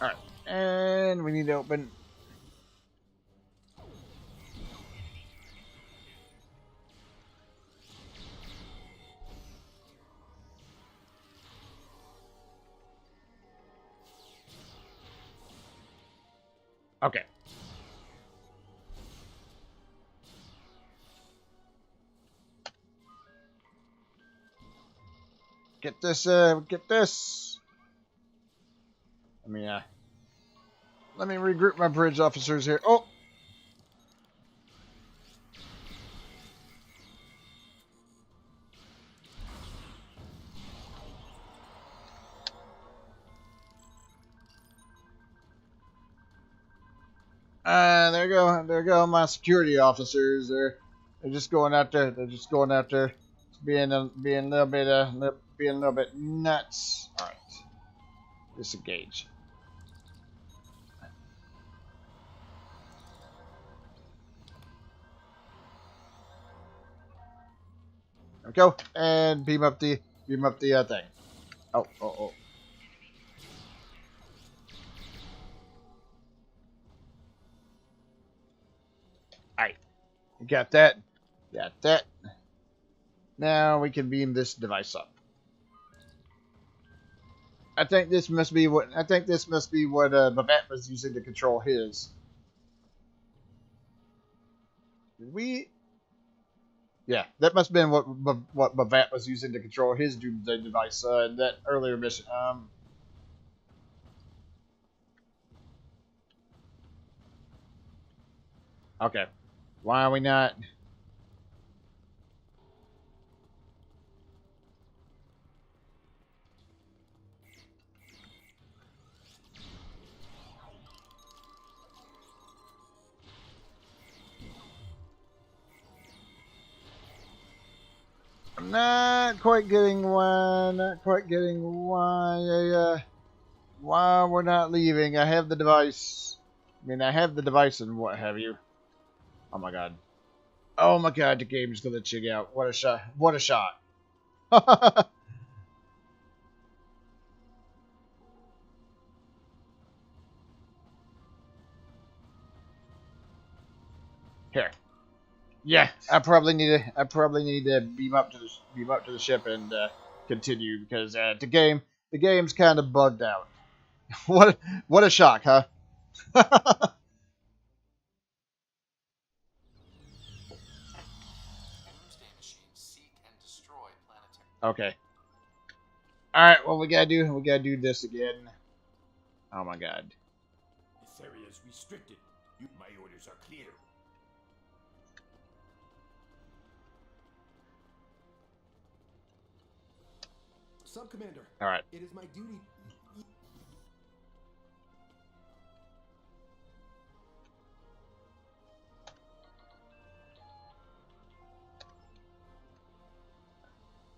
Alright, and we need to open. Okay. Get this, get this. Let me regroup my bridge officers here. Oh! There go my security officers. They're just going out there. They're just going out there, being a little bit nuts. All right, disengage. There we go, and beam up the thing. Oh. All right, got that. Got that. Now we can beam this device up. I think this must be what Babette was using to control his. Did we? Yeah, that must have been what Babette was using to control his doomsday device in that earlier mission. Okay. Why are we not? I'm not quite getting why. Why we're not leaving. I have the device. I have the device and what have you. Oh my god. Oh my god, the game's gonna chig out. What a shot. What a shot. Here. Yeah, I probably need to beam up to the ship and continue because the game's kind of bugged out. what a shock, huh? Okay. All right. Well, we gotta do this again. Oh my god. This area is restricted. My orders are clear. Sub-Commander. All right. It is my duty.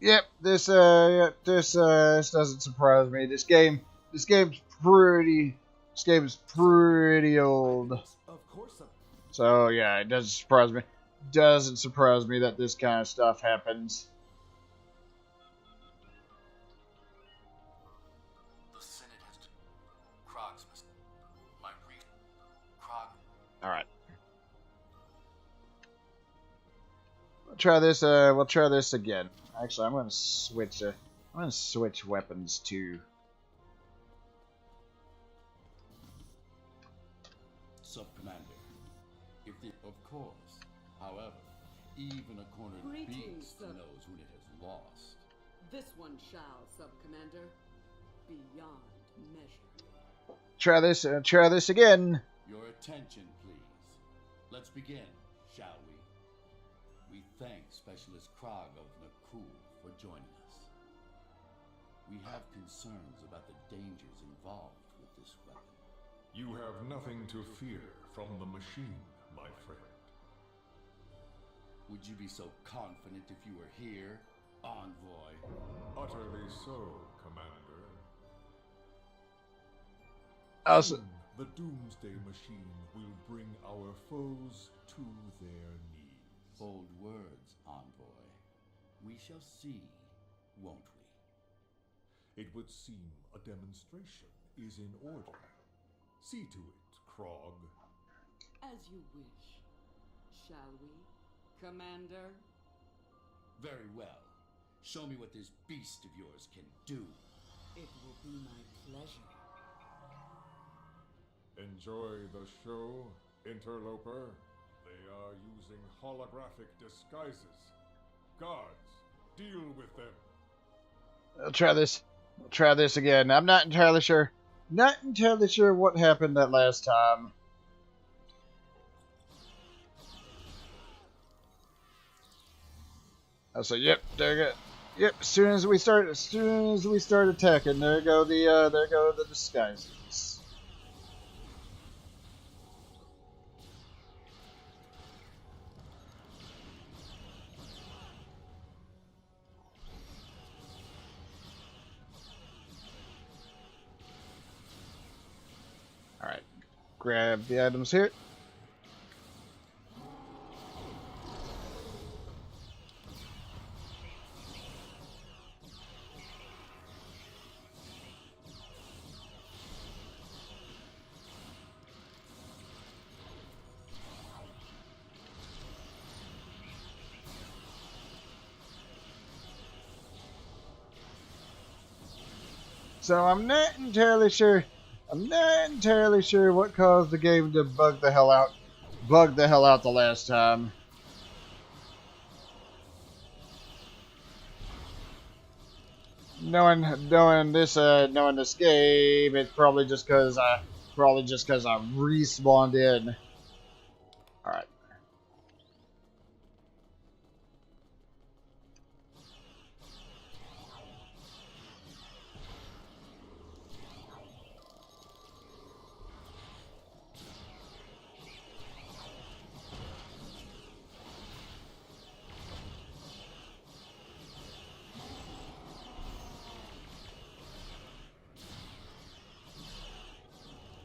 Yep, this doesn't surprise me. This game's pretty old. Of course. So yeah, it doesn't surprise me. Doesn't surprise me that this kind of stuff happens. The Senate has to... Krog's my Krog. All right. We'll try this again. Actually, I'm going to switch weapons to Sub-Commander. Of course. However, even a cornered Greetings, beast knows when it has lost. This one shall, Sub-Commander. Beyond measure. try this again. Your attention, please. Let's begin, shall we? We thank Specialist Krog of Nakul for joining us. We have concerns about the dangers involved with this weapon. You have nothing to fear from the machine, my friend. Would you be so confident if you were here, Envoy? Utterly so, Commander. Also, the Doomsday Machine will bring our foes to their knees. Bold words, Envoy. We shall see, won't we? It would seem a demonstration is in order. See to it, Krog. As you wish. Shall we, Commander? Very well. Show me what this beast of yours can do. It will be my pleasure. Enjoy the show, interloper. They are using holographic disguises. Guards, deal with them. I'll try this. I'll try this again. I'm not entirely sure. Not entirely sure what happened that last time. I say, yep, there you go. Yep, as soon as we start attacking, there go the disguises. All right, grab the items here. So I'm not entirely sure what caused the game to bug the hell out the last time. Knowing this game, it's probably just because I respawned in. All right.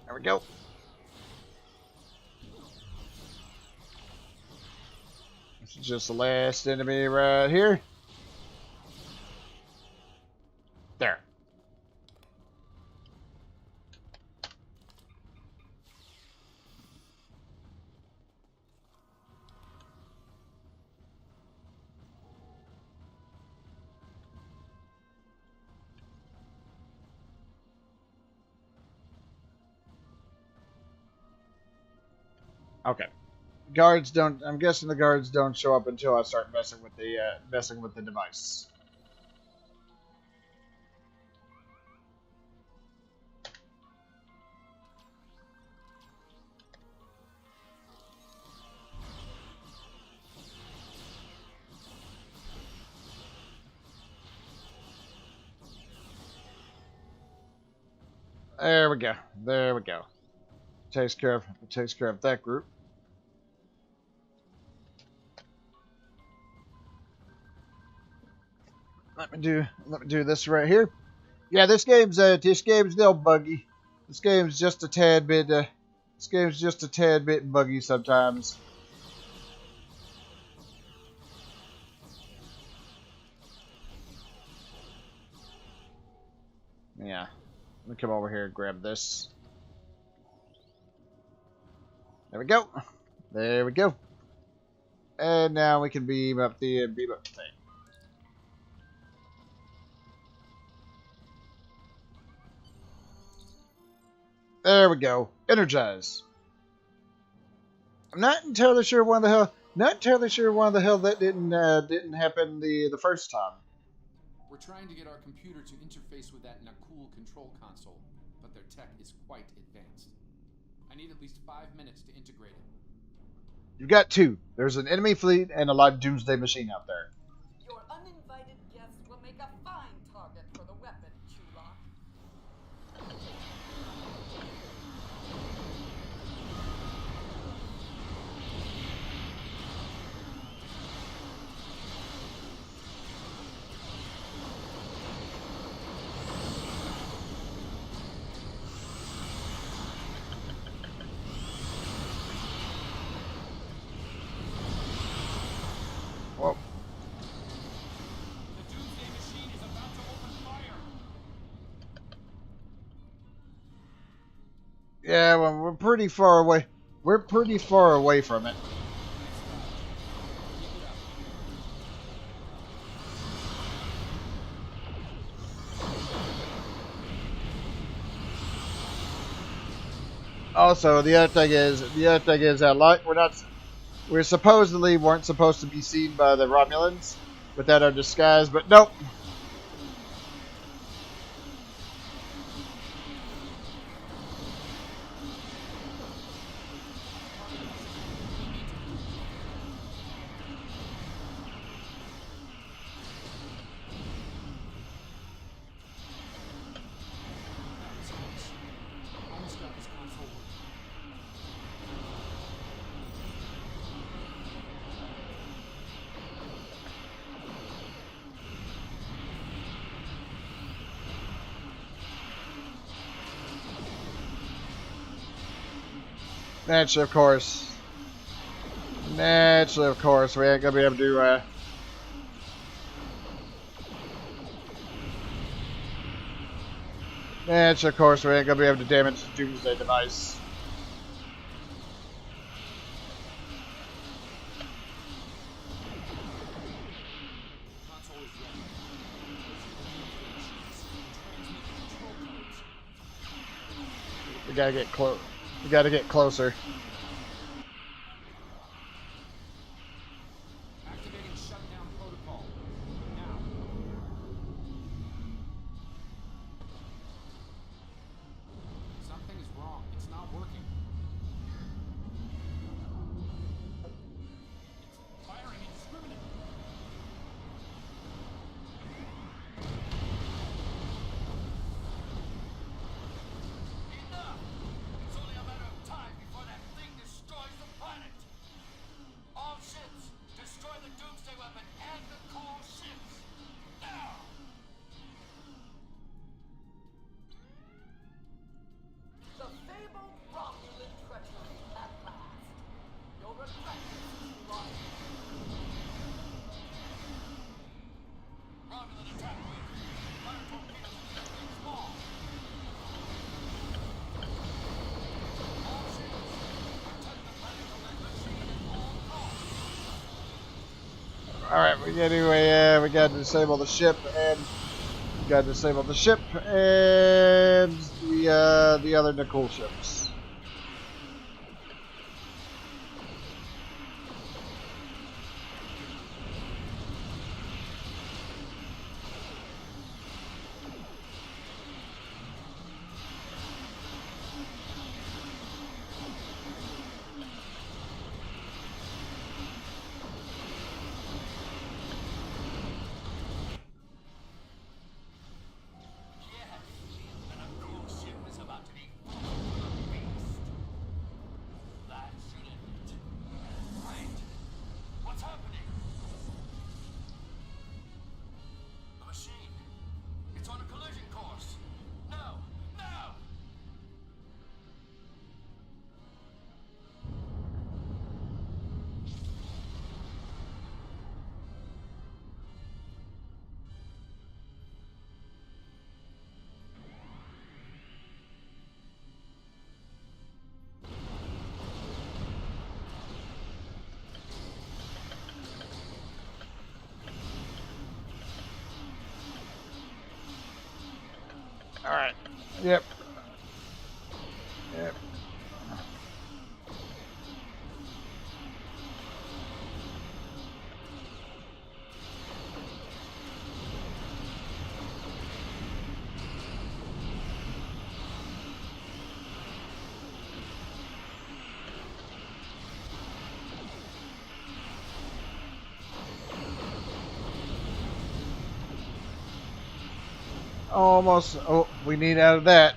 There we go. This is just the last enemy right here. There. Okay. Guards don't. I'm guessing the guards don't show up until I start messing with the device. There we go. There we go. Takes care of that group. Let me do this right here. Yeah, this game's no buggy. This game's just a tad bit buggy sometimes. Yeah. Let me come over here and grab this. There we go. There we go. And now we can beam up the thing. There we go. Energize. I'm not entirely sure why the hell that didn't happen the first time. We're trying to get our computer to interface with that Nakul control console, but their tech is quite advanced. I need at least 5 minutes to integrate it. You've got 2. There's an enemy fleet and a live doomsday machine out there. Your uninvited guests will make a fine target for the weapon, Chulok. Whoa. The Doomsday Machine is about to open fire. Yeah, well, we're pretty far away. We're pretty far away from it. Also, the other thing is that we supposedly weren't supposed to be seen by the Romulans without our disguise, but nope. Naturally, of course, we ain't gonna be able to. Naturally, of course, we ain't gonna be able to damage the Doomsday device. We gotta get close. We gotta get closer. Activating shutdown protocol. Now. Something is wrong. It's not working. It's firing indiscriminately. Enough! It's only a matter of time before that thing destroys the planet! All ships, destroy the Doomsday weapon and the cool ships! Now! The fabled Romulan treachery at last. You'll regret this, Chulok. Romulan attack wing! Fire torpedoes in the green small! All ships, protect the planet from that machine at all costs! All right, we gotta disable the ship and the other Nicole ships. Yes, the cool ship is about Yep. Yep. Almost. Oh, we need out of that.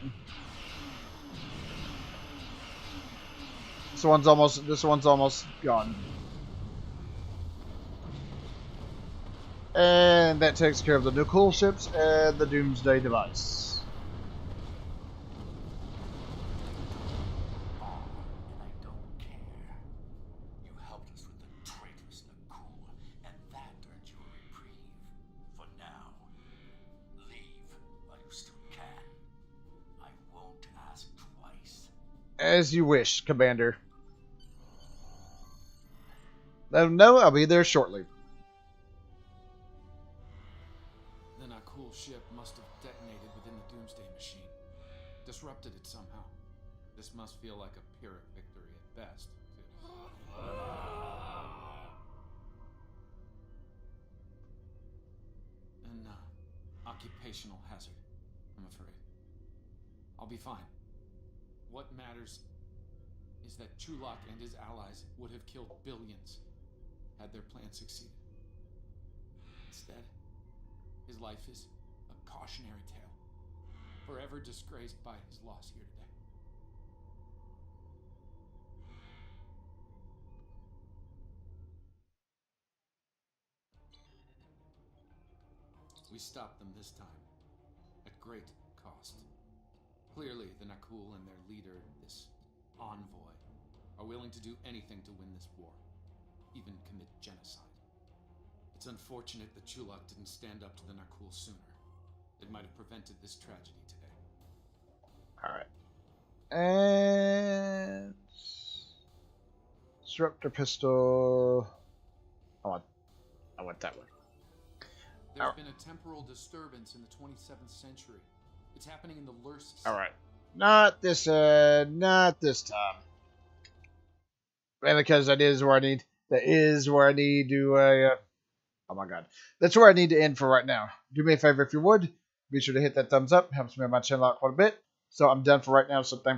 This one's almost gone. And that takes care of the nuclear ships and the Doomsday device. And I don't care. You helped us with the traitorous Nakul, and that earned you a reprieve. For now. Leave while you still can. I won't ask twice. As you wish, Commander. Let them know I'll be there shortly. The Nakul ship must have detonated within the Doomsday machine. Disrupted it somehow. This must feel like a Pyrrhic victory at best. An occupational hazard, I'm afraid. I'll be fine. What matters is that Chulak and his allies would have killed billions had their plan succeeded. Instead, his life is a cautionary tale, forever disgraced by his loss here today. We stopped them this time, at great cost. Clearly, the Nakul and their leader, this envoy, are willing to do anything to win this war, even commit genocide. It's unfortunate that Chulak didn't stand up to the Nakul sooner. It might have prevented this tragedy today. Alright. And disruptor pistol. I want that one. There's been a temporal disturbance in the 27th century. It's happening in the Lurs. Alright. Not this time. And because that is where I need to oh my god. That's where I need to end for right now. Do me a favor if you would. Be sure to hit that thumbs up. Helps me on my channel out quite a bit. So I'm done for right now, so thanks